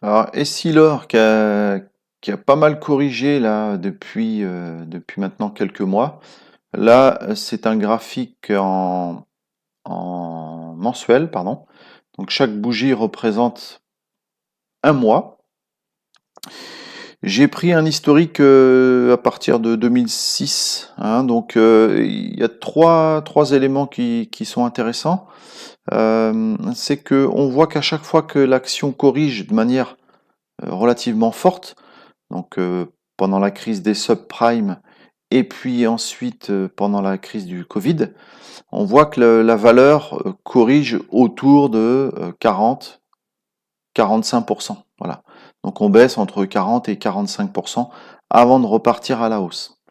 Alors, Essilor qui a pas mal corrigé là depuis maintenant quelques mois. Là, c'est un graphique en mensuel, pardon. Donc chaque bougie représente un mois. J'ai pris un historique à partir de 2006, hein, donc il y a trois éléments qui sont intéressants. C'est que on voit qu'à chaque fois que l'action corrige de manière relativement forte, donc pendant la crise des subprimes et puis ensuite pendant la crise du Covid, on voit que la valeur corrige autour de 40-45%. Voilà. Donc on baisse entre 40 et 45% avant de repartir à la hausse.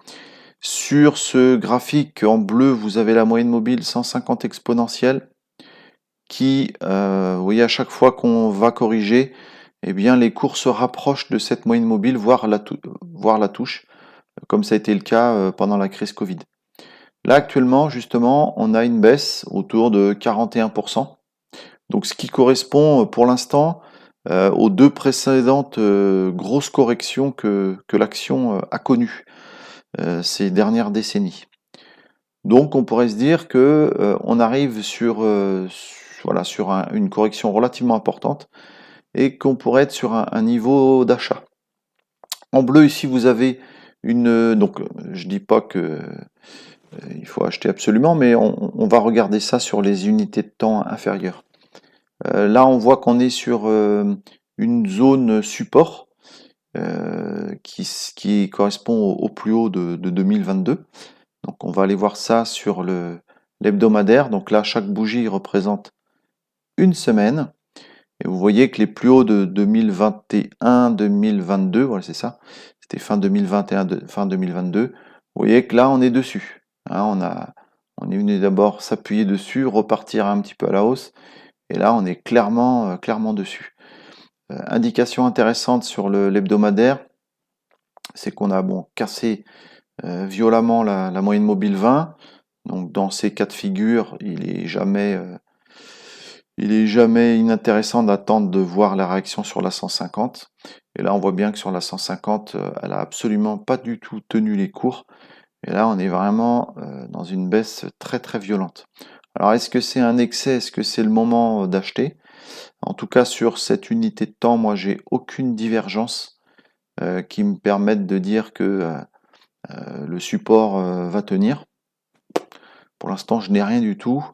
Sur ce graphique en bleu, vous avez la moyenne mobile 150 exponentielle qui, vous voyez, à chaque fois qu'on va corriger, eh bien, les cours se rapprochent de cette moyenne mobile, voire la touche, comme ça a été le cas pendant la crise Covid. Là, actuellement, justement, on a une baisse autour de 41%. Donc, ce qui correspond pour l'instant aux deux précédentes grosses corrections que l'action a connues ces dernières décennies. Donc, on pourrait se dire que on arrive voilà, sur une correction relativement importante et qu'on pourrait être sur un niveau d'achat. En bleu, ici, vous avez donc, je dis pas que il faut acheter absolument, mais on va regarder ça sur les unités de temps inférieures. Là, on voit qu'on est sur une zone support qui correspond au plus haut de 2022. Donc, on va aller voir ça sur l'hebdomadaire. Donc là, chaque bougie représente une semaine. Et vous voyez que les plus hauts de 2021, 2022, voilà, c'est ça. C'était fin 2021, fin 2022. Vous voyez que là, on est dessus. Hein, on est venu d'abord s'appuyer dessus, repartir un petit peu à la hausse. Et là, on est clairement dessus. Indication intéressante sur l'hebdomadaire, c'est qu'on a cassé violemment la moyenne mobile 20. Donc dans ces cas de figure, il est jamais inintéressant d'attendre de voir la réaction sur la 150. Et là, on voit bien que sur la 150, elle a absolument pas du tout tenu les cours. Et là, on est vraiment dans une baisse très violente. Alors, est-ce que c'est un excès? Est-ce que c'est le moment d'acheter? En tout cas, sur cette unité de temps, moi, j'ai aucune divergence qui me permette de dire que le support va tenir. Pour l'instant, je n'ai rien du tout.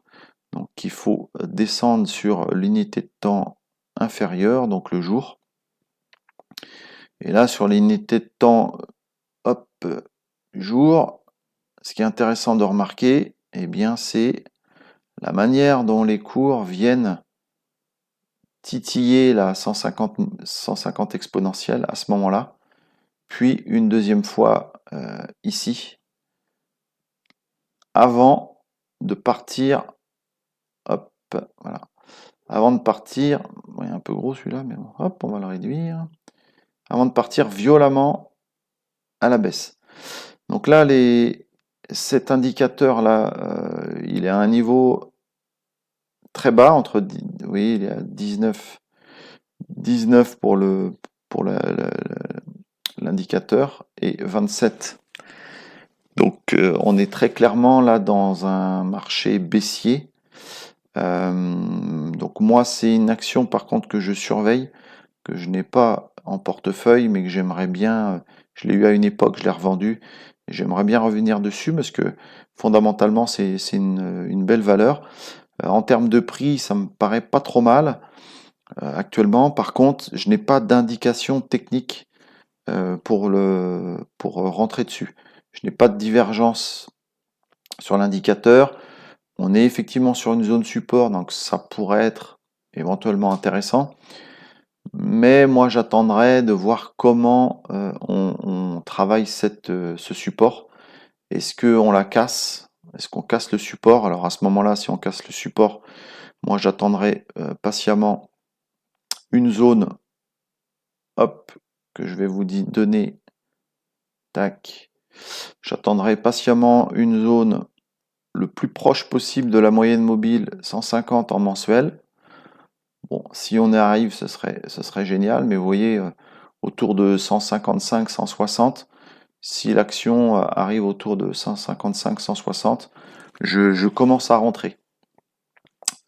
Donc, il faut descendre sur l'unité de temps inférieure, donc le jour. Et là, sur l'unité de temps, hop, jour, ce qui est intéressant de remarquer, eh bien, c'est la manière dont les cours viennent titiller la 150 exponentielle à ce moment-là, puis une deuxième fois ici, avant de partir, hop, voilà, avant de partir, il est un peu gros celui-là, mais bon, hop, on va le réduire, avant de partir violemment à la baisse. Donc là, cet indicateur-là, il est à un niveau très bas, oui, il est à 19 pour l'indicateur et 27. Donc on est très clairement là dans un marché baissier. Donc moi, c'est une action par contre que je surveille, que je n'ai pas en portefeuille, mais que j'aimerais bien. Je l'ai eu à une époque, je l'ai revendu. Et j'aimerais bien revenir dessus parce que fondamentalement, c'est une belle valeur. En termes de prix, ça me paraît pas trop mal actuellement. Par contre, je n'ai pas d'indication technique pour rentrer dessus. Je n'ai pas de divergence sur l'indicateur. On est effectivement sur une zone support, donc ça pourrait être éventuellement intéressant. Mais moi, j'attendrai de voir comment on travaille ce support. Est-ce qu'on la casse? Est-ce qu'on casse le support? Alors à ce moment-là, si on casse le support, moi j'attendrai patiemment une zone, hop, que je vais vous donner. Tac. J'attendrai patiemment une zone le plus proche possible de la moyenne mobile 150 en mensuel. Bon, si on y arrive, ce serait génial, mais vous voyez, autour de 155, 160, si l'action arrive autour de 155, 160, je commence à rentrer.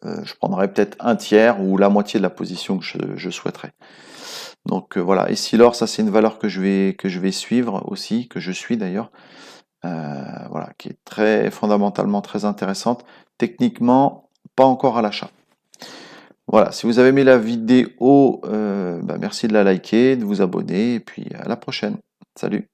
Je prendrai peut-être un tiers ou la moitié de la position que je souhaiterais. Donc voilà, et si l'or, ça c'est une valeur que je vais suivre aussi, que je suis d'ailleurs, voilà, qui est très fondamentalement très intéressante. Techniquement, pas encore à l'achat. Voilà, si vous avez aimé la vidéo, bah, merci de la liker, de vous abonner, et puis à la prochaine. Salut!